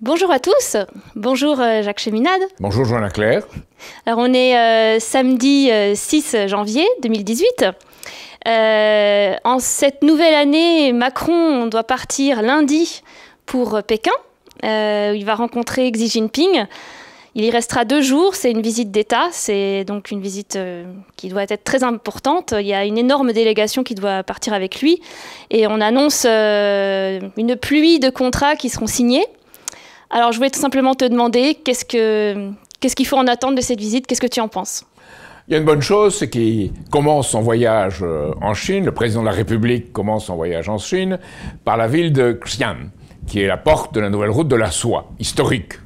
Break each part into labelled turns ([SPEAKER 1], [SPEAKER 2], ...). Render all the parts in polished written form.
[SPEAKER 1] Bonjour à tous, bonjour Jacques Cheminade.
[SPEAKER 2] Bonjour Joanna Claire.
[SPEAKER 1] Alors on est samedi 6 janvier 2018. En cette nouvelle année, Macron doit partir lundi pour Pékin. Il va rencontrer Xi Jinping. Il y restera 2 jours, c'est une visite d'État, c'est donc une visite qui doit être très importante. Il y a une énorme délégation qui doit partir avec lui et on annonce une pluie de contrats qui seront signés. Alors je voulais tout simplement te demander, qu'est-ce qu'il faut en attendre de cette visite, qu'est-ce que tu en penses ?
[SPEAKER 2] Il y a une bonne chose, c'est qu'il commence son voyage en Chine, le président de la République commence son voyage en Chine par la ville de Xi'an, qui est la porte de la nouvelle route de la soie, historique.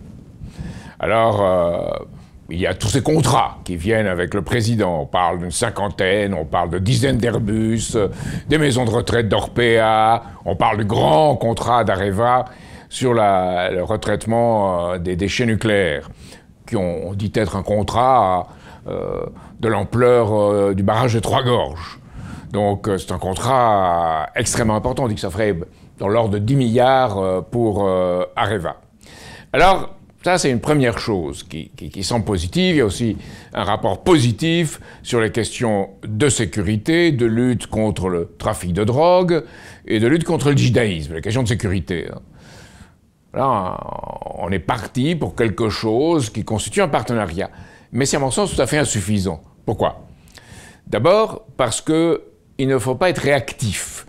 [SPEAKER 2] Alors, il y a tous ces contrats qui viennent avec le président. On parle d'une 50aine, on parle de dizaines d'Airbus, des maisons de retraite d'Orpea, on parle du grand contrat d'Areva sur le retraitement des déchets nucléaires, qui ont dit être un contrat de l'ampleur du barrage de Trois-Gorges. Donc c'est un contrat extrêmement important. On dit que ça ferait dans l'ordre de 10 milliards pour Areva. Alors, ça, c'est une première chose qui semble positive. Il y a aussi un rapport positif sur les questions de sécurité, de lutte contre le trafic de drogue et de lutte contre le djihadisme, les questions de sécurité. Là, on est parti pour quelque chose qui constitue un partenariat. Mais c'est à mon sens tout à fait insuffisant. Pourquoi ? D'abord, parce qu'il ne faut pas être réactif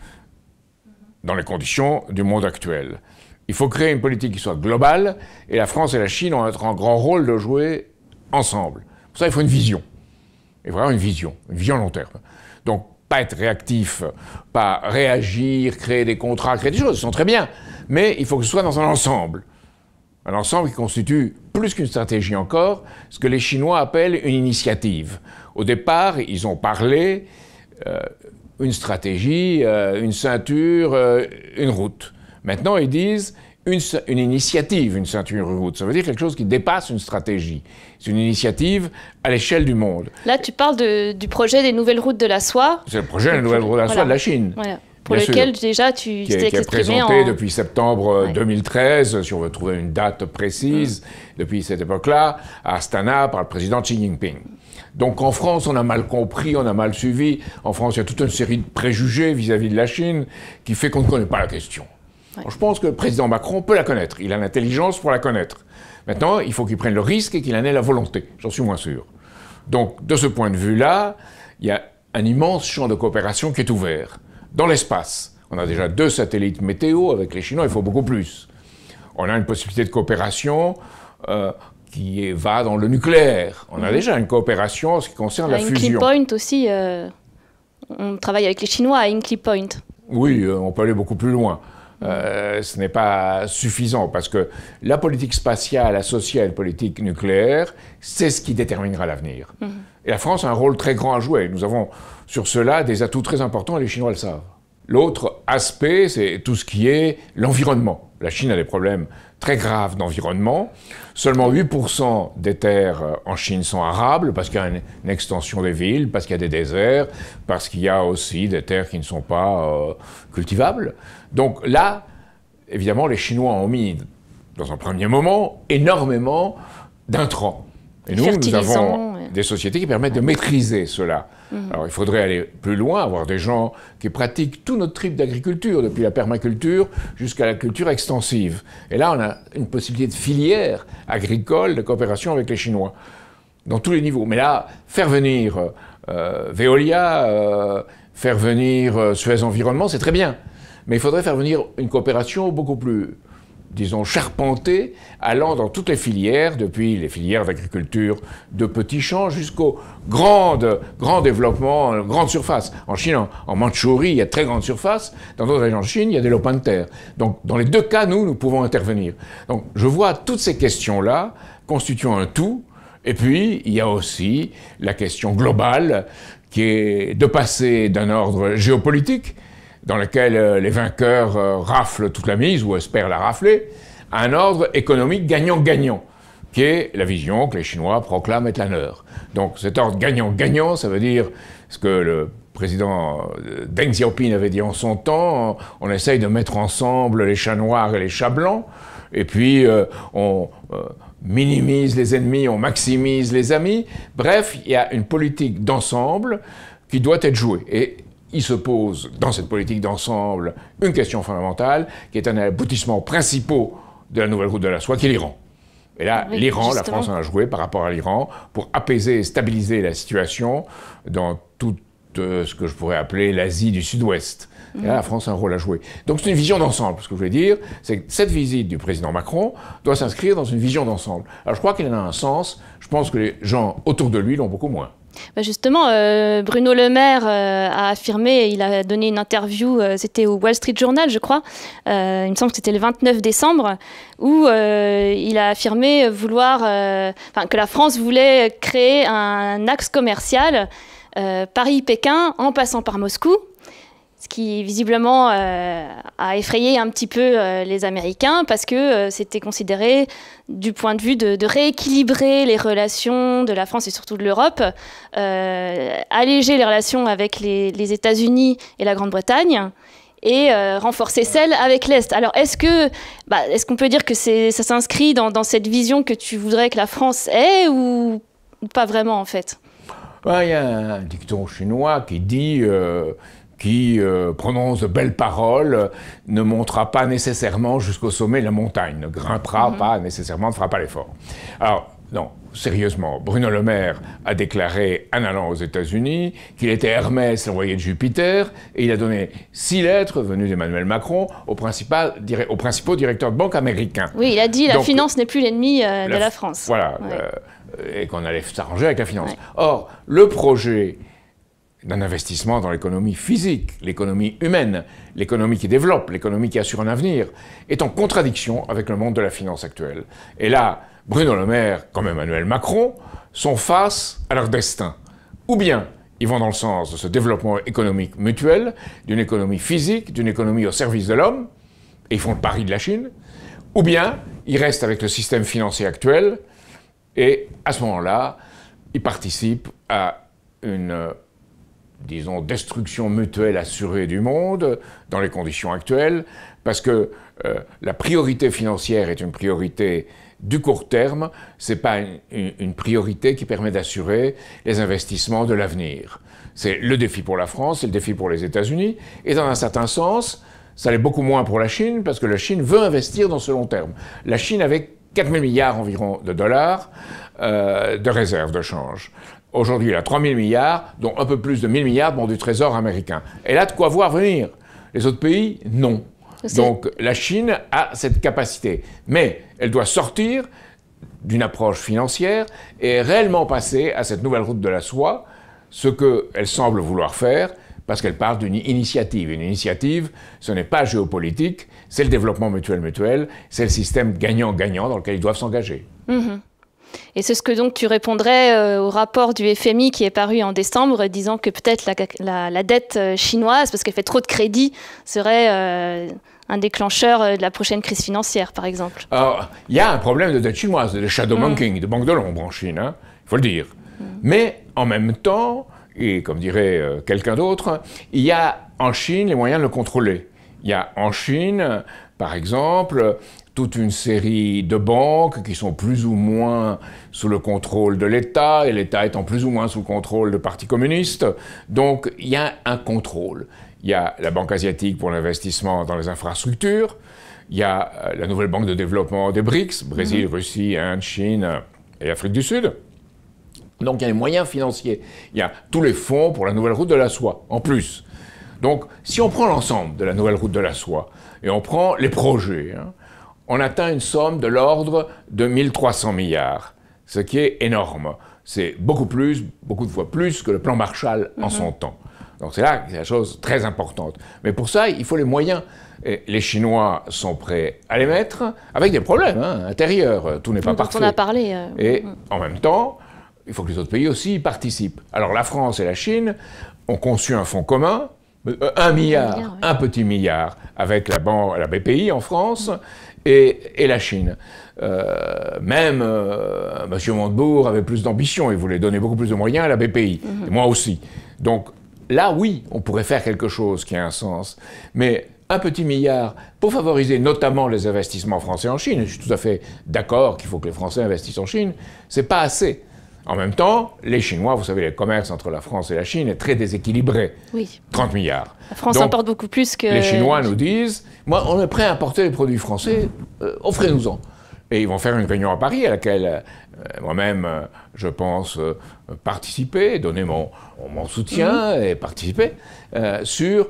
[SPEAKER 2] dans les conditions du monde actuel. Il faut créer une politique qui soit globale, et la France et la Chine ont un grand rôle de jouer ensemble. Pour ça, il faut une vision. Il faut avoir une vision à long terme. Donc, pas être réactif, pas réagir, créer des contrats, créer des choses, ce sont très bien, mais il faut que ce soit dans un ensemble qui constitue, plus qu'une stratégie encore, ce que les Chinois appellent une initiative. Au départ, ils ont parlé une stratégie, une ceinture, une route. Maintenant, ils disent une initiative, une ceinture, une route. Ça veut dire quelque chose qui dépasse une stratégie. C'est une initiative à l'échelle du monde.
[SPEAKER 1] Là, tu parles du projet des nouvelles routes de la soie.
[SPEAKER 2] C'est le projet des nouvelles routes de la soie de la Chine.
[SPEAKER 1] Voilà. Pour lequel, déjà, tu t'es exprimé
[SPEAKER 2] qui est présenté depuis septembre 2013, si on veut trouver une date précise, depuis cette époque-là, à Astana, par le président Xi Jinping. Donc en France, on a mal compris, on a mal suivi. En France, il y a toute une série de préjugés vis-à-vis de la Chine qui fait qu'on ne connaît pas la question. Ouais. Je pense que le président Macron peut la connaître. Il a l'intelligence pour la connaître. Maintenant, il faut qu'il prenne le risque et qu'il en ait la volonté. J'en suis moins sûr. Donc, de ce point de vue-là, il y a un immense champ de coopération qui est ouvert. Dans l'espace, on a déjà 2 satellites météo. Avec les Chinois, il faut beaucoup plus. On a une possibilité de coopération qui va dans le nucléaire. On a déjà une coopération en ce qui concerne la fusion.
[SPEAKER 1] Hinkley Point aussi, on travaille avec les Chinois à Hinkley Point.
[SPEAKER 2] Oui, on peut aller beaucoup plus loin. Ce n'est pas suffisant parce que la politique spatiale associée à une politique nucléaire, c'est ce qui déterminera l'avenir. Et la France a un rôle très grand à jouer. Nous avons sur cela des atouts très importants et les Chinois le savent. L'autre aspect, c'est tout ce qui est l'environnement. La Chine a des problèmes très graves d'environnement. Seulement 8% des terres en Chine sont arables parce qu'il y a une extension des villes, parce qu'il y a des déserts, parce qu'il y a aussi des terres qui ne sont pas cultivables. Donc là, évidemment, les Chinois ont mis, dans un premier moment, énormément d'intrants. Et nous avons des sociétés qui permettent de maîtriser cela. Alors il faudrait aller plus loin, avoir des gens qui pratiquent tout notre type d'agriculture, depuis la permaculture jusqu'à la culture extensive. Et là, on a une possibilité de filière agricole, de coopération avec les Chinois, dans tous les niveaux. Mais là, faire venir Veolia, faire venir Suez Environnement, c'est très bien. Mais il faudrait faire venir une coopération beaucoup plus, disons, charpentée, allant dans toutes les filières, depuis les filières d'agriculture de petits champs jusqu'au grand développement, grande surface. En Chine, en Mandchourie, il y a de très grandes surfaces. Dans d'autres régions de Chine, il y a des lopins de terre. Donc, dans les 2 cas, nous pouvons intervenir. Donc, je vois toutes ces questions-là constituant un tout. Et puis, il y a aussi la question globale qui est de passer d'un ordre géopolitique, dans lequel les vainqueurs raflent toute la mise, ou espèrent la rafler, à un ordre économique gagnant-gagnant, qui est la vision que les Chinois proclament être la leur. Donc cet ordre gagnant-gagnant, ça veut dire ce que le président Deng Xiaoping avait dit en son temps, on essaye de mettre ensemble les chats noirs et les chats blancs, et puis on minimise les ennemis, on maximise les amis. Bref, il y a une politique d'ensemble qui doit être jouée. Et il se pose, dans cette politique d'ensemble, une question fondamentale, qui est un aboutissement principal de la nouvelle route de la soie, qui est l'Iran. Et là, oui, l'Iran, la France en a joué par rapport à l'Iran pour apaiser et stabiliser la situation dans tout ce que je pourrais appeler l'Asie du Sud-Ouest. Et là, la France a un rôle à jouer. Donc c'est une vision d'ensemble. Ce que je voulais dire, c'est que cette visite du président Macron doit s'inscrire dans une vision d'ensemble. Alors je crois qu'elle a un sens. Je pense que les gens autour de lui l'ont beaucoup moins.
[SPEAKER 1] Bah justement, Bruno Le Maire a affirmé, il a donné une interview, c'était au Wall Street Journal, je crois, il me semble que c'était le 29 décembre, où il a affirmé vouloir, que la France voulait créer un axe commercial Paris-Pékin en passant par Moscou. Ce qui visiblement a effrayé un petit peu les Américains parce que c'était considéré du point de vue de rééquilibrer les relations de la France et surtout de l'Europe, alléger les relations avec les États-Unis et la Grande-Bretagne et renforcer celles avec l'Est. Alors est-ce qu'on peut dire que ça s'inscrit dans cette vision que tu voudrais que la France ait ou pas vraiment en fait?
[SPEAKER 2] Il y a un dicton chinois qui dit qui prononce de belles paroles, ne montera pas nécessairement jusqu'au sommet de la montagne, ne grimpera pas nécessairement, ne fera pas l'effort. Alors, non, sérieusement, Bruno Le Maire a déclaré, en allant aux États-Unis, qu'il était Hermès, l'envoyé de Jupiter, et il a donné 6 lettres venues d'Emmanuel Macron aux principaux directeurs de banque américains.
[SPEAKER 1] Oui, il a dit la finance n'est plus l'ennemi de la France.
[SPEAKER 2] Voilà, et qu'on allait s'arranger avec la finance. Ouais. Or, le projet d'un investissement dans l'économie physique, l'économie humaine, l'économie qui développe, l'économie qui assure un avenir, est en contradiction avec le monde de la finance actuelle. Et là, Bruno Le Maire, comme Emmanuel Macron, sont face à leur destin. Ou bien, ils vont dans le sens de ce développement économique mutuel, d'une économie physique, d'une économie au service de l'homme, et ils font le pari de la Chine, ou bien, ils restent avec le système financier actuel, et à ce moment-là, ils participent à une disons, destruction mutuelle assurée du monde dans les conditions actuelles, parce que la priorité financière est une priorité du court terme, ce n'est pas une priorité qui permet d'assurer les investissements de l'avenir. C'est le défi pour la France, c'est le défi pour les États-Unis, et dans un certain sens, ça l'est beaucoup moins pour la Chine, parce que la Chine veut investir dans ce long terme. La Chine avait 4 000 milliards environ de dollars de réserves de change. Aujourd'hui, elle a 3 000 milliards, dont un peu plus de 1 000 milliards dans du trésor américain. Elle a de quoi voir venir. Les autres pays, non. Donc la Chine a cette capacité. Mais elle doit sortir d'une approche financière et réellement passer à cette nouvelle route de la soie, ce qu'elle semble vouloir faire, parce qu'elle parle d'une initiative. Une initiative, ce n'est pas géopolitique, c'est le développement mutuel, c'est le système gagnant-gagnant dans lequel ils doivent s'engager.
[SPEAKER 1] Et c'est ce que donc tu répondrais au rapport du FMI qui est paru en décembre, disant que peut-être la dette chinoise, parce qu'elle fait trop de crédit, serait un déclencheur de la prochaine crise financière, par exemple.
[SPEAKER 2] Alors, il y a un problème de dette chinoise, de shadow banking, de banque de l'ombre en Chine, hein, il faut le dire. Mais en même temps, et comme dirait quelqu'un d'autre, il y a en Chine les moyens de le contrôler. Il y a en Chine, par exemple, toute une série de banques qui sont plus ou moins sous le contrôle de l'État, et l'État étant plus ou moins sous le contrôle de partis communistes. Donc, il y a un contrôle. Il y a la Banque asiatique pour l'investissement dans les infrastructures, il y a la nouvelle banque de développement des BRICS, Brésil, Russie, Inde, Chine et Afrique du Sud. Donc, il y a les moyens financiers. Il y a tous les fonds pour la nouvelle route de la soie, en plus. Donc, si on prend l'ensemble de la nouvelle route de la soie, et on prend les projets, hein, on atteint une somme de l'ordre de 1 300 milliards, ce qui est énorme. C'est beaucoup de fois plus que le plan Marshall en son temps. Donc c'est là que c'est la chose très importante. Mais pour ça, il faut les moyens. Et les Chinois sont prêts à les mettre, avec des problèmes intérieurs. Tout n'est pas parfait.
[SPEAKER 1] On a parlé.
[SPEAKER 2] Et en même temps, il faut que les autres pays aussi y participent. Alors la France et la Chine ont conçu un fonds commun, 1 milliard, un petit milliard, avec la BPI en France, et la Chine. Même M. Montebourg avait plus d'ambition, il voulait donner beaucoup plus de moyens à la BPI, et moi aussi. Donc là, oui, on pourrait faire quelque chose qui a un sens. Mais un petit milliard pour favoriser notamment les investissements français en Chine, je suis tout à fait d'accord qu'il faut que les Français investissent en Chine, c'est pas assez. En même temps, les Chinois, vous savez, le commerce entre la France et la Chine est très déséquilibré.
[SPEAKER 1] Oui.
[SPEAKER 2] 30 milliards.
[SPEAKER 1] La France
[SPEAKER 2] Donc,
[SPEAKER 1] importe beaucoup plus que...
[SPEAKER 2] les Chinois nous disent, moi, on est prêt à importer les produits français, offrez-nous-en. Et ils vont faire une réunion à Paris à laquelle moi-même, je pense, participer, donner mon soutien et participer sur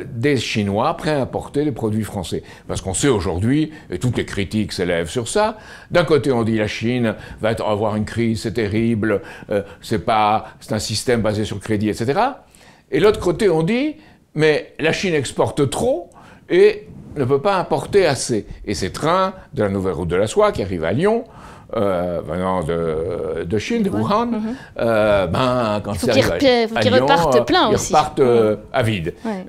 [SPEAKER 2] des Chinois prêts à importer des produits français. Parce qu'on sait aujourd'hui, et toutes les critiques s'élèvent sur ça, d'un côté on dit la Chine va avoir une crise, c'est terrible, c'est un système basé sur crédit, etc. Et de l'autre côté on dit, mais la Chine exporte trop et ne peut pas importer assez. Et ces trains de la nouvelle route de la soie qui arrivent à Lyon, venant de Chine, de Wuhan, quand ils arrivent à Lyon,
[SPEAKER 1] repartent plein
[SPEAKER 2] ils
[SPEAKER 1] aussi.
[SPEAKER 2] Repartent à vide.
[SPEAKER 1] Ouais.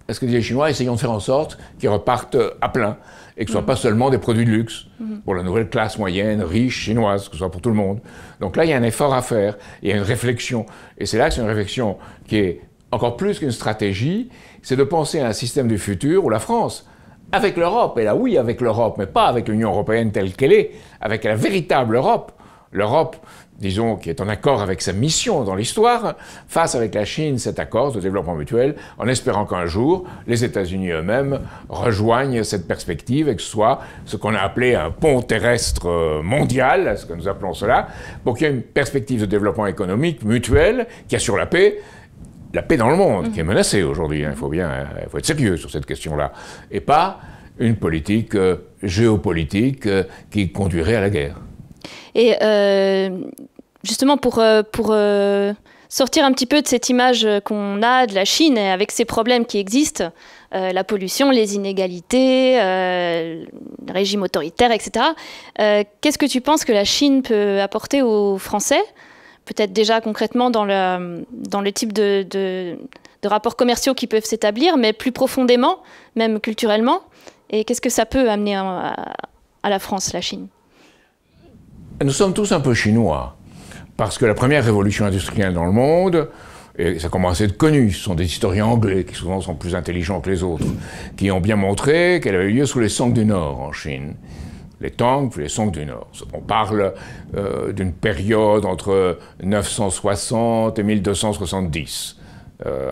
[SPEAKER 2] Est-ce que les Chinois essayons de faire en sorte qu'ils repartent à plein et que ce ne soit pas seulement des produits de luxe pour la nouvelle classe moyenne, riche, chinoise, que ce soit pour tout le monde. Donc là, il y a un effort à faire, il y a une réflexion. Et c'est là que c'est une réflexion qui est encore plus qu'une stratégie, c'est de penser à un système du futur où la France, avec l'Europe, et là oui avec l'Europe, mais pas avec l'Union européenne telle qu'elle est, avec la véritable Europe, l'Europe, disons, qui est en accord avec sa mission dans l'histoire, face avec la Chine cet accord de développement mutuel, en espérant qu'un jour, les États-Unis eux-mêmes rejoignent cette perspective et que ce soit ce qu'on a appelé un pont terrestre mondial, ce que nous appelons cela, pour qu'il y ait une perspective de développement économique mutuel qui assure la paix dans le monde, qui est menacée aujourd'hui. Il faut être sérieux sur cette question-là. Et pas une politique géopolitique qui conduirait à la guerre.
[SPEAKER 1] Et justement, pour sortir un petit peu de cette image qu'on a de la Chine, avec ces problèmes qui existent, la pollution, les inégalités, le régime autoritaire, etc., qu'est-ce que tu penses que la Chine peut apporter aux Français ? Peut-être déjà concrètement dans le type de rapports commerciaux qui peuvent s'établir, mais plus profondément, même culturellement. Et qu'est-ce que ça peut amener à la France, la Chine ?
[SPEAKER 2] Nous sommes tous un peu chinois, parce que la première révolution industrielle dans le monde, et ça commence à être connu, ce sont des historiens anglais, qui souvent sont plus intelligents que les autres, qui ont bien montré qu'elle avait eu lieu sous les Song du Nord en Chine. Les Tang, puis les Song du Nord. On parle d'une période entre 960 et 1270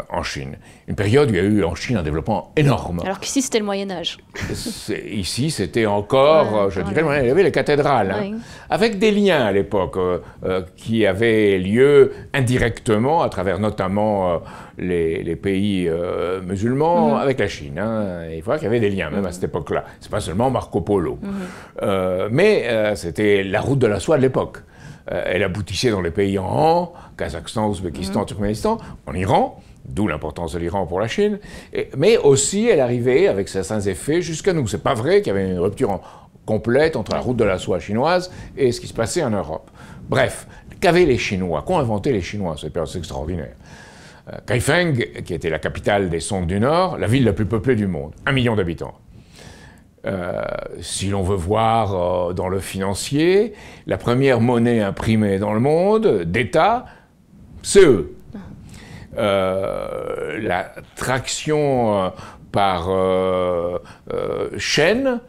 [SPEAKER 2] en Chine. Une période où il y a eu en Chine un développement énorme.
[SPEAKER 1] Alors qu'ici, c'était le Moyen-Âge.
[SPEAKER 2] Ici, c'était encore, je dirais, il y avait les cathédrales, hein, avec des liens à l'époque qui avaient lieu indirectement, à travers notamment les pays musulmans, avec la Chine. Hein. Il faut voir qu'il y avait des liens, même à cette époque-là. C'est pas seulement Marco Polo. Mais c'était la route de la soie de l'époque. Elle aboutissait dans les pays en Kazakhstan, Ouzbékistan, Turkménistan, en Iran, d'où l'importance de l'Iran pour la Chine, mais aussi elle arrivait avec certains effets jusqu'à nous. C'est pas vrai qu'il y avait une rupture complète entre la route de la soie chinoise et ce qui se passait en Europe. Bref, qu'avaient les Chinois? Qu'ont inventé les Chinois? C'est extraordinaire. Kaifeng, qui était la capitale des Song du Nord, la ville la plus peuplée du monde, 1 million d'habitants. Si l'on veut voir dans le financier, la première monnaie imprimée dans le monde, d'État, c'est eux. La traction par chaîne,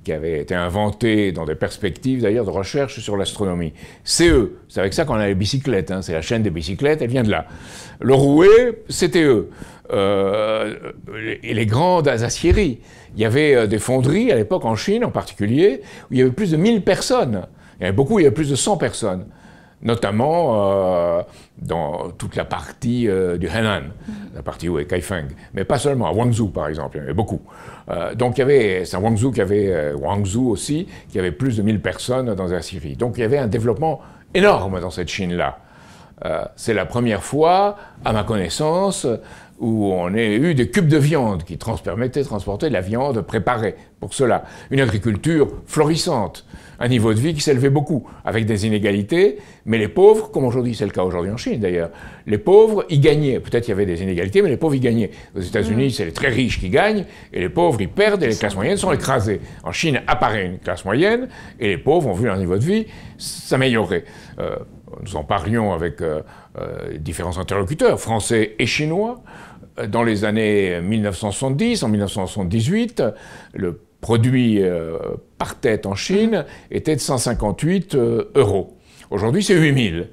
[SPEAKER 2] qui avait été inventée dans des perspectives d'ailleurs de recherche sur l'astronomie, c'est eux. C'est avec ça qu'on a les bicyclettes, hein. C'est la chaîne des bicyclettes, elle vient de là. Le rouet, c'était eux. Et les grandes aciéries. Il y avait des fonderies à l'époque en Chine en particulier où il y avait plus de 1000 personnes. Il y en avait beaucoup, il y avait plus de 100 personnes. Notamment dans toute la partie du Henan, la partie où est Kaifeng. Mais pas seulement, à Guangzhou par exemple, il y en avait beaucoup. Donc il y avait, c'est à Guangzhou qu'il y avait, Guangzhou aussi, qui avait plus de 1000 personnes dans la Syrie. Donc il y avait un développement énorme dans cette Chine-là. C'est la première fois, à ma connaissance, où on a eu des cubes de viande qui permettaient de transporter de la viande préparée pour cela. Une agriculture florissante, un niveau de vie qui s'élevait beaucoup, avec des inégalités, mais les pauvres, comme aujourd'hui, c'est le cas aujourd'hui en Chine d'ailleurs, les pauvres y gagnaient. Peut-être qu'il y avait des inégalités, mais les pauvres y gagnaient. Aux États-Unis, c'est les très riches qui gagnent, et les pauvres y perdent, et les classes moyennes sont écrasées. En Chine apparaît une classe moyenne, et les pauvres ont vu leur niveau de vie s'améliorer. Nous en parlions avec différents interlocuteurs, français et chinois. Dans les années 1970, en 1978, le produit par tête en Chine était de 158 euros. Aujourd'hui, c'est 8000.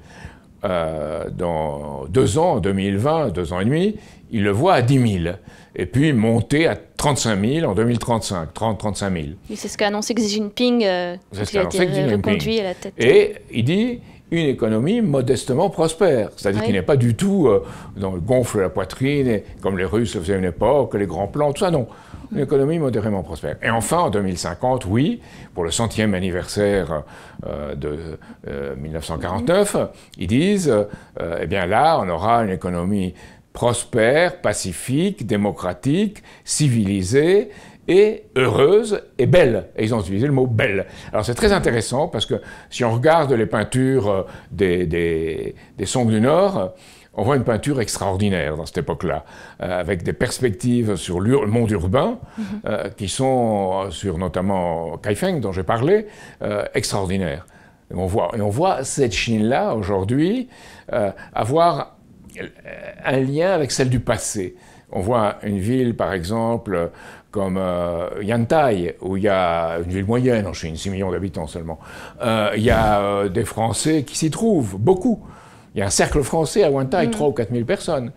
[SPEAKER 2] Dans 2 ans, en 2020, 2 ans et demi, il le voit à 10 000. Et puis monter à 35 000 en 2035, 30-35 000.
[SPEAKER 1] C'est ce qu'a annoncé Xi Jinping, quand il a été reconduit à la tête.
[SPEAKER 2] Et il dit une économie modestement prospère. C'est-à-dire qu'il n'est pas du tout dans le gonfle la poitrine, et, comme les Russes le faisaient à une époque, les grands plans, tout ça, non. Une économie modérément prospère. Et enfin, en 2050, oui, pour le 100e anniversaire de 1949, ils disent, eh bien là, on aura une économie prospère, pacifique, démocratique, civilisée, et heureuse et belle. Et ils ont utilisé le mot « belle ». Alors c'est très intéressant parce que si on regarde les peintures des Song du Nord, on voit une peinture extraordinaire dans cette époque-là, avec des perspectives sur le monde urbain, qui sont, sur notamment Kaifeng, dont j'ai parlé, extraordinaires. Et on voit cette Chine-là, aujourd'hui, avoir un lien avec celle du passé. On voit une ville, par exemple, comme Yantai, où il y a une ville moyenne en Chine, 6 millions d'habitants seulement. Il y a des Français qui s'y trouvent, beaucoup. Il y a un cercle français à Yantai, 3 ou 4 000 personnes.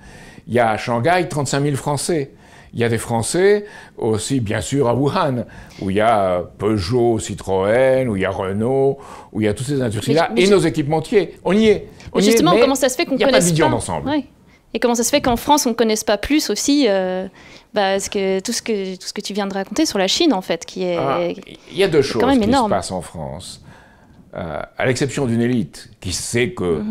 [SPEAKER 2] Il y a à Shanghai, 35 000 Français. Il y a des Français aussi, bien sûr, à Wuhan, où il y a Peugeot, Citroën, où il y a Renault, où il y a toutes ces industries-là, et nos équipementiers. On y est.
[SPEAKER 1] Justement, comment ça se fait qu'on ne connaisse pas?
[SPEAKER 2] Il n'y a pas de vision d'ensemble.
[SPEAKER 1] Ouais. Et comment ça se fait qu'en France, on ne connaisse pas plus aussi tout ce que tu viens de raconter sur la Chine, en fait, qui est
[SPEAKER 2] il y a 2 choses qui se passent en France. À l'exception d'une élite qui sait que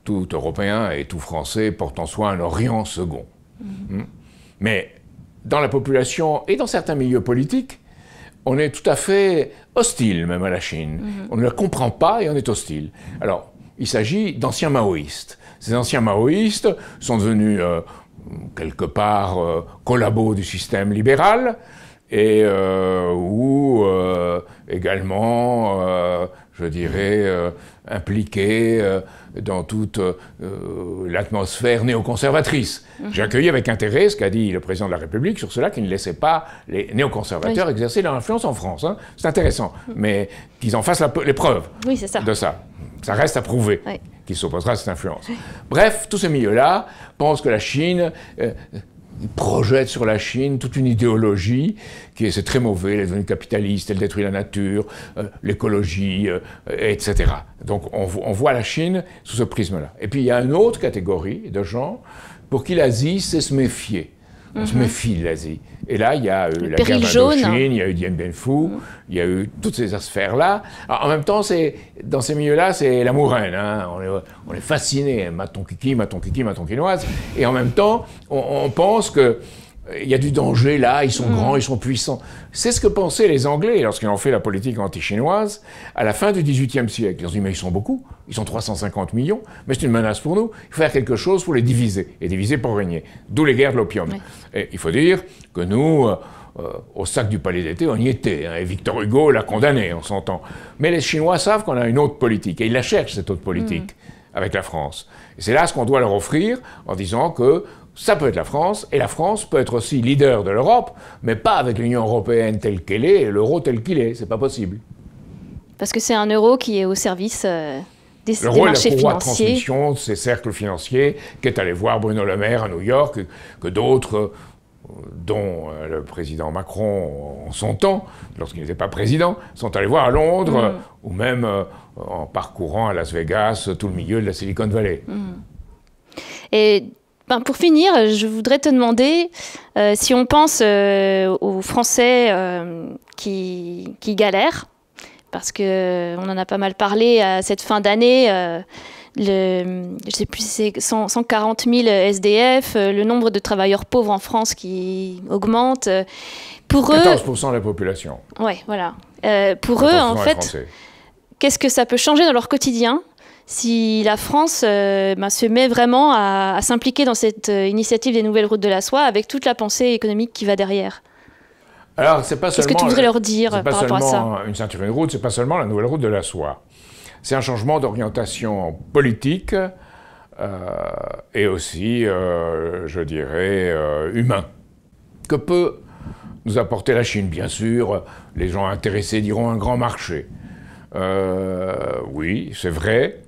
[SPEAKER 2] tout Européen et tout Français porte en soi un Orient second. Mais dans la population et dans certains milieux politiques, on est tout à fait hostile même à la Chine. On ne la comprend pas et on est hostile. Alors, il s'agit d'anciens maoïstes. Ces anciens maoïstes sont devenus quelque part collabos du système libéral et ou également, je dirais, impliqués dans toute l'atmosphère néoconservatrice. J'ai accueilli avec intérêt ce qu'a dit le président de la République sur cela, qu'il ne laissait pas les néoconservateurs exercer leur influence en France. Hein. C'est intéressant, mais qu'ils en fassent les preuves de ça. Ça reste à prouver qu'il s'opposera à cette influence. Bref, tous ces milieux-là pensent que la Chine projette sur la Chine toute une idéologie qui est, c'est très mauvais, elle est devenue capitaliste, elle détruit la nature, l'écologie, etc. Donc on voit la Chine sous ce prisme-là. Et puis il y a une autre catégorie de gens pour qui l'Asie, c'est se méfier. On se méfie de l'Asie. Et là, il y a eu la guerre d'Indochine, il y a eu Dien Bien Phu, il y a eu toutes ces sphères-là. En même temps, dans ces milieux-là, c'est l'amour reine. Hein. On est fasciné, maton kiki, maton kiki, maton quinoise. Et en même temps, on pense que il y a du danger là, ils sont grands, ils sont puissants. C'est ce que pensaient les Anglais lorsqu'ils ont fait la politique anti-chinoise à la fin du XVIIIe siècle. Ils ont dit, mais ils sont beaucoup, ils sont 350 millions, mais c'est une menace pour nous, il faut faire quelque chose pour les diviser, et diviser pour régner. D'où les guerres de l'opium. Et il faut dire que nous, au sac du Palais d'été, on y était, hein, et Victor Hugo l'a condamné, on s'entend. Mais les Chinois savent qu'on a une autre politique, et ils la cherchent, cette autre politique, avec la France. Et c'est là ce qu'on doit leur offrir, en disant que ça peut être la France, et la France peut être aussi leader de l'Europe, mais pas avec l'Union européenne telle qu'elle est, et l'euro tel qu'il est, c'est pas possible.
[SPEAKER 1] Parce que c'est un euro qui est au service des marchés financiers.
[SPEAKER 2] L'euro est la courroie de transmission de ces cercles financiers qu'est allé voir Bruno Le Maire à New York, que d'autres, dont le président Macron en son temps, lorsqu'il n'était pas président, sont allés voir à Londres, ou même en parcourant à Las Vegas tout le milieu de la Silicon Valley.
[SPEAKER 1] Et pour finir, je voudrais te demander si on pense aux Français qui galèrent, parce qu'on en a pas mal parlé à cette fin d'année, je sais plus si c'est 140 000 SDF, le nombre de travailleurs pauvres en France qui augmente. Pour
[SPEAKER 2] 14% de la population.
[SPEAKER 1] Ouais, voilà. Pour eux, en fait, qu'est-ce que ça peut changer dans leur quotidien si la France se met vraiment à s'impliquer dans cette initiative des nouvelles routes de la soie avec toute la pensée économique qui va derrière?
[SPEAKER 2] Alors, c'est pas seulement...
[SPEAKER 1] Qu'est-ce que tu voudrais leur dire par rapport à ça?
[SPEAKER 2] C'est pas seulement une ceinture, une route, c'est pas seulement la nouvelle route de la soie. C'est un changement d'orientation politique et aussi, je dirais, humain. Que peut nous apporter la Chine? Bien sûr, les gens intéressés diront un grand marché. Oui, c'est vrai.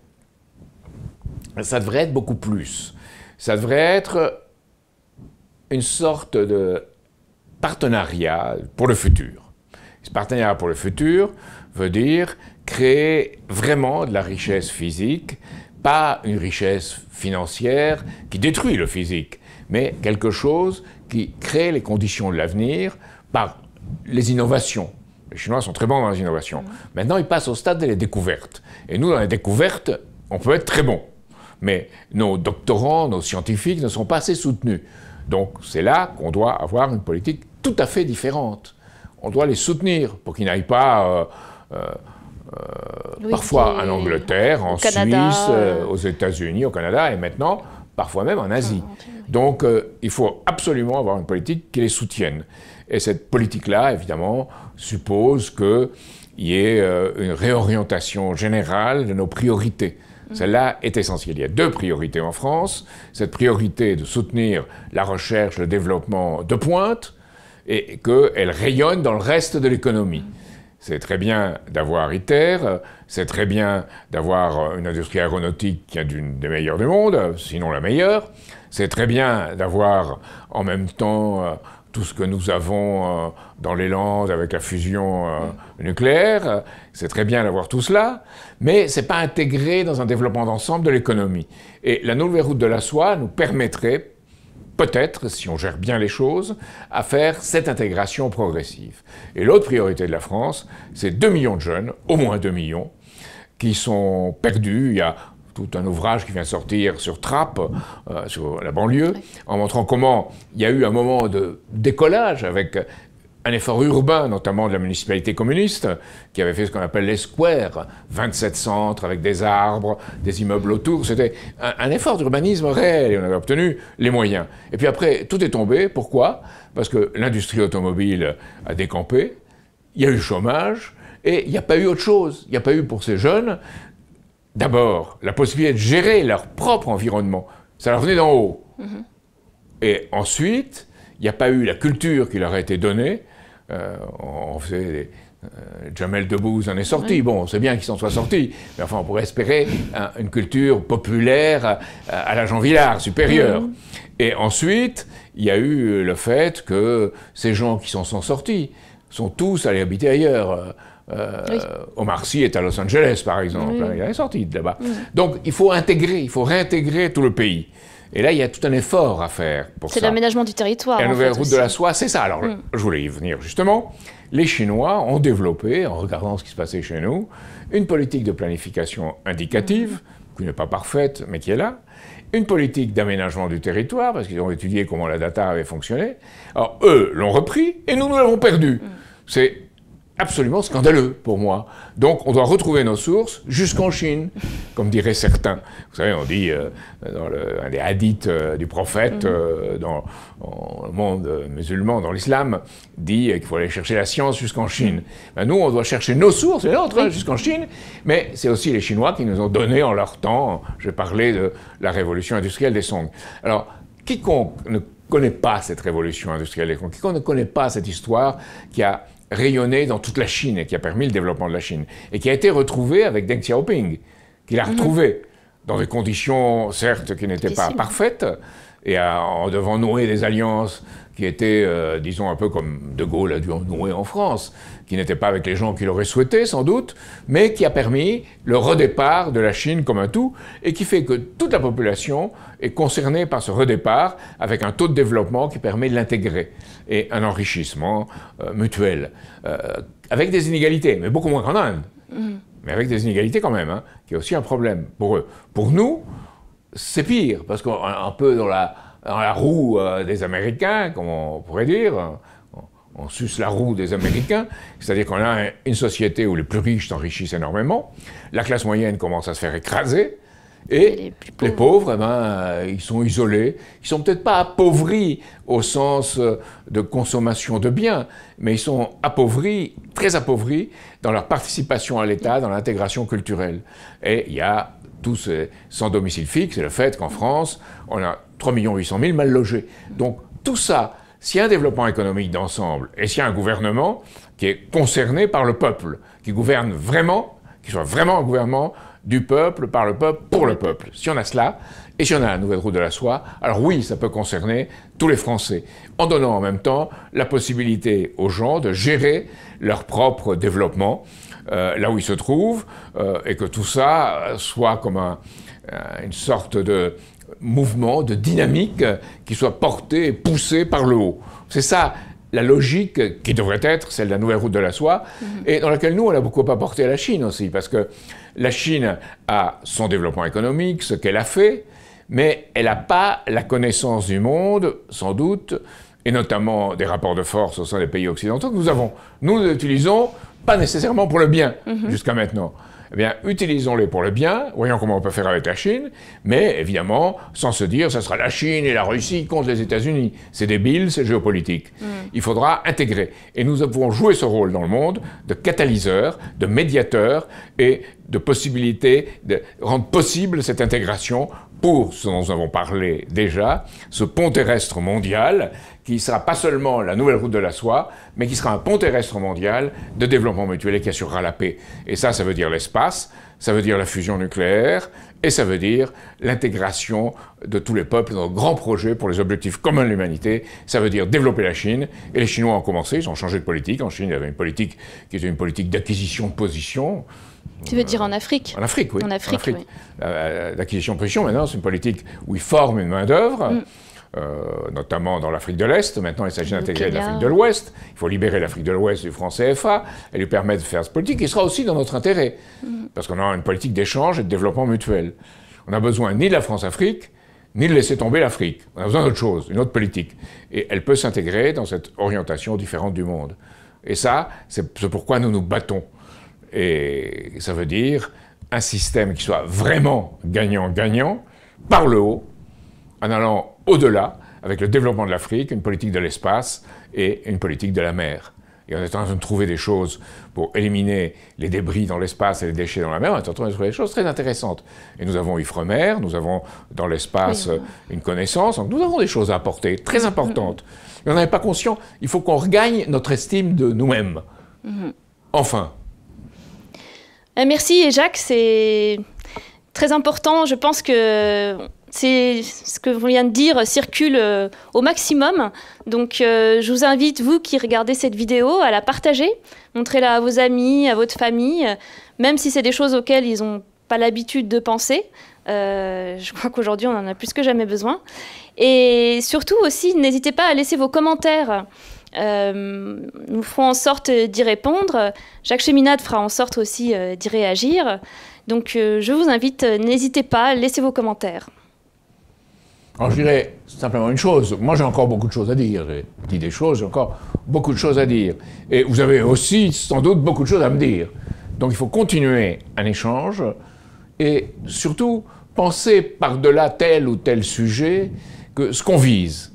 [SPEAKER 2] Ça devrait être beaucoup plus. Ça devrait être une sorte de partenariat pour le futur. Ce partenariat pour le futur veut dire créer vraiment de la richesse physique, pas une richesse financière qui détruit le physique, mais quelque chose qui crée les conditions de l'avenir par les innovations. Les Chinois sont très bons dans les innovations. Maintenant, ils passent au stade des découvertes. Et nous, dans les découvertes, on peut être très bons. Mais nos doctorants, nos scientifiques ne sont pas assez soutenus. Donc c'est là qu'on doit avoir une politique tout à fait différente. On doit les soutenir pour qu'ils n'aillent pas parfois en Angleterre, en Suisse, aux États-Unis, au Canada et maintenant parfois même en Asie. Donc il faut absolument avoir une politique qui les soutienne. Et cette politique-là, évidemment, suppose qu'il y ait une réorientation générale de nos priorités. Celle-là est essentielle. Il y a deux priorités en France. Cette priorité est de soutenir la recherche, le développement de pointe et qu'elle rayonne dans le reste de l'économie. C'est très bien d'avoir ITER, c'est très bien d'avoir une industrie aéronautique qui est d'une des meilleures du monde, sinon la meilleure. C'est très bien d'avoir en même temps tout ce que nous avons dans les Landes avec la fusion nucléaire. C'est très bien d'avoir tout cela, mais ce n'est pas intégré dans un développement d'ensemble de l'économie. Et la nouvelle route de la soie nous permettrait, peut-être, si on gère bien les choses, à faire cette intégration progressive. Et l'autre priorité de la France, c'est 2 millions de jeunes, au moins 2 millions, qui sont perdus. Il y a tout un ouvrage qui vient sortir sur Trappes, sur la banlieue, en montrant comment il y a eu un moment de décollage avec un effort urbain, notamment de la municipalité communiste, qui avait fait ce qu'on appelle les squares, 27 centres avec des arbres, des immeubles autour. C'était un effort d'urbanisme réel et on avait obtenu les moyens. Et puis après, tout est tombé. Pourquoi? Parce que l'industrie automobile a décampé, il y a eu le chômage et il n'y a pas eu autre chose. Il n'y a pas eu pour ces jeunes, d'abord, la possibilité de gérer leur propre environnement. Ça leur venait d'en haut. Et ensuite, il n'y a pas eu la culture qui leur a été donnée. On faisait Jamel Debbouze en est sorti. Bon, c'est bien qu'ils s'en soient sortis, mais enfin, on pourrait espérer une culture populaire à la Jean Vilar, supérieure. Et ensuite, il y a eu le fait que ces gens qui s'en sont sortis sont tous allés habiter ailleurs. Omar Sy est à Los Angeles, par exemple. Il est sorti de là-bas. Donc, il faut intégrer, il faut réintégrer tout le pays. Et là, il y a tout un effort à faire pour ça.
[SPEAKER 1] C'est l'aménagement du territoire.
[SPEAKER 2] Et la nouvelle route de la soie, c'est ça. Alors, je voulais y venir justement. Les Chinois ont développé, en regardant ce qui se passait chez nous, une politique de planification indicative, qui n'est pas parfaite, mais qui est là. Une politique d'aménagement du territoire, parce qu'ils ont étudié comment la data avait fonctionné. Alors, eux l'ont repris, et nous l'avons perdu. C'est absolument scandaleux pour moi. Donc on doit retrouver nos sources jusqu'en Chine, comme diraient certains. Vous savez, on dit, dans un des hadiths du prophète, dans le monde musulman, dans l'islam, dit qu'il faut aller chercher la science jusqu'en Chine. Ben, nous, on doit chercher nos sources, et notre jusqu'en Chine, mais c'est aussi les Chinois qui nous ont donné en leur temps, je parlais de la révolution industrielle des Song. Alors, quiconque ne connaît pas cette révolution industrielle des Song, quiconque ne connaît pas cette histoire qui a rayonné dans toute la Chine et qui a permis le développement de la Chine et qui a été retrouvé avec Deng Xiaoping, qui l'a retrouvé dans des conditions certes qui n'étaient pas parfaites et en devant nouer des alliances qui étaient, disons, un peu comme De Gaulle a dû en nouer en France, qui n'étaient pas avec les gens qu'il aurait souhaité sans doute, mais qui a permis le redépart de la Chine comme un tout et qui fait que toute la population est concernée par ce redépart avec un taux de développement qui permet de l'intégrer et un enrichissement mutuel, avec des inégalités, mais beaucoup moins qu'en Inde. mais avec des inégalités quand même, hein, qui est aussi un problème pour eux. Pour nous, c'est pire, parce qu'on est un peu dans la roue des Américains, comme on pourrait dire. On suce la roue des Américains, c'est-à-dire qu'on a une société où les plus riches s'enrichissent énormément, la classe moyenne commence à se faire écraser, et les pauvres, eh ben, ils sont isolés. Ils ne sont peut-être pas appauvris au sens de consommation de biens, mais ils sont appauvris, très appauvris, dans leur participation à l'État, dans l'intégration culturelle. Et il y a tous sans domicile fixe, et le fait qu'en France, on a 3 800 000 mal logés. Donc tout ça, s'il y a un développement économique d'ensemble, et s'il y a un gouvernement qui est concerné par le peuple, qui gouverne vraiment, qui soit vraiment un gouvernement du peuple, par le peuple, pour le peuple. Si on a cela, et si on a la nouvelle route de la soie, alors oui, ça peut concerner tous les Français, en donnant en même temps la possibilité aux gens de gérer leur propre développement, là où ils se trouvent, et que tout ça soit comme une sorte de mouvement, de dynamique qui soit porté et poussé par le haut. C'est ça la logique qui devrait être celle de la nouvelle route de la soie, et dans laquelle nous, on a beaucoup apporté à la Chine aussi, parce que la Chine a son développement économique, ce qu'elle a fait, mais elle n'a pas la connaissance du monde, sans doute, et notamment des rapports de force au sein des pays occidentaux que nous avons. Nous les utilisons pas nécessairement pour le bien, jusqu'à maintenant. Eh bien, utilisons-les pour le bien, voyons comment on peut faire avec la Chine, mais évidemment, sans se dire, ça sera la Chine et la Russie contre les États-Unis. C'est débile, c'est géopolitique. Il faudra intégrer. Et nous avons joué ce rôle dans le monde de catalyseur, de médiateur et de possibilité de rendre possible cette intégration pour ce dont nous avons parlé déjà, ce pont terrestre mondial qui ne sera pas seulement la nouvelle route de la soie, mais qui sera un pont terrestre mondial de développement mutuel et qui assurera la paix. Et ça veut dire l'espace, ça veut dire la fusion nucléaire, et ça veut dire l'intégration de tous les peuples dans un grand projet pour les objectifs communs de l'humanité. Ça veut dire développer la Chine, et les Chinois ont commencé, ils ont changé de politique. En Chine, il y avait une politique qui était une politique d'acquisition de position.
[SPEAKER 1] Tu veux dire en Afrique?
[SPEAKER 2] En Afrique, oui.
[SPEAKER 1] En Afrique, oui.
[SPEAKER 2] L'acquisition de position, maintenant, c'est une politique où ils forment une main-d'œuvre, notamment dans l'Afrique de l'Est. Maintenant, il s'agit d'intégrer l'Afrique de l'Ouest. Il faut libérer l'Afrique de l'Ouest du franc CFA et lui permettre de faire cette politique qui sera aussi dans notre intérêt. Parce qu'on a une politique d'échange et de développement mutuel. On n'a besoin ni de la France-Afrique, ni de laisser tomber l'Afrique. On a besoin d'autre chose, une autre politique. Et elle peut s'intégrer dans cette orientation différente du monde. Et ça, c'est pourquoi nous nous battons. Et ça veut dire un système qui soit vraiment gagnant-gagnant, par le haut, en allant au-delà, avec le développement de l'Afrique, une politique de l'espace et une politique de la mer. Et on est en train de trouver des choses pour éliminer les débris dans l'espace et les déchets dans la mer. On est en train de trouver des choses très intéressantes. Et nous avons Ifremer, nous avons dans l'espace une connaissance. Donc nous avons des choses à apporter, très importantes. Mais on n'en est pas conscient. Il faut qu'on regagne notre estime de nous-mêmes. Enfin.
[SPEAKER 1] Merci Jacques, c'est très important. Je pense que ce que vous venez de dire circule au maximum. Donc je vous invite, vous qui regardez cette vidéo, à la partager. Montrez-la à vos amis, à votre famille, même si c'est des choses auxquelles ils n'ont pas l'habitude de penser. Je crois qu'aujourd'hui, on en a plus que jamais besoin. Et surtout aussi, n'hésitez pas à laisser vos commentaires. Nous ferons en sorte d'y répondre. Jacques Cheminade fera en sorte aussi d'y réagir. Donc je vous invite, n'hésitez pas, laissez vos commentaires.
[SPEAKER 2] Alors je dirais simplement une chose, moi j'ai encore beaucoup de choses à dire, j'ai dit des choses, j'ai encore beaucoup de choses à dire. Et vous avez aussi sans doute beaucoup de choses à me dire. Donc il faut continuer un échange et surtout penser par-delà tel ou tel sujet que ce qu'on vise,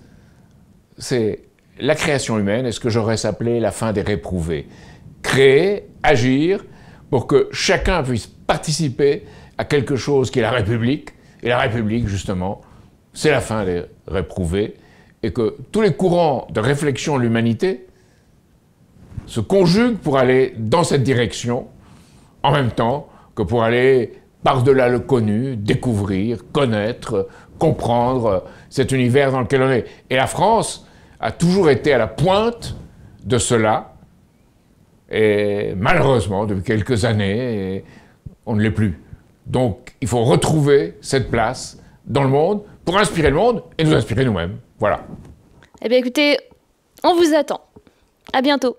[SPEAKER 2] c'est la création humaine et ce que j'aurais appelé la fin des réprouvés. Créer, agir pour que chacun puisse participer à quelque chose qui est la République. Et la République, justement, c'est la fin des réprouvés. Et que tous les courants de réflexion de l'humanité se conjuguent pour aller dans cette direction, en même temps que pour aller par-delà le connu, découvrir, connaître, comprendre cet univers dans lequel on est. Et la France a toujours été à la pointe de cela, et malheureusement, depuis quelques années, on ne l'est plus. Donc, il faut retrouver cette place dans le monde pour inspirer le monde et nous inspirer nous-mêmes. Voilà.
[SPEAKER 1] Eh bien, écoutez, on vous attend. À bientôt.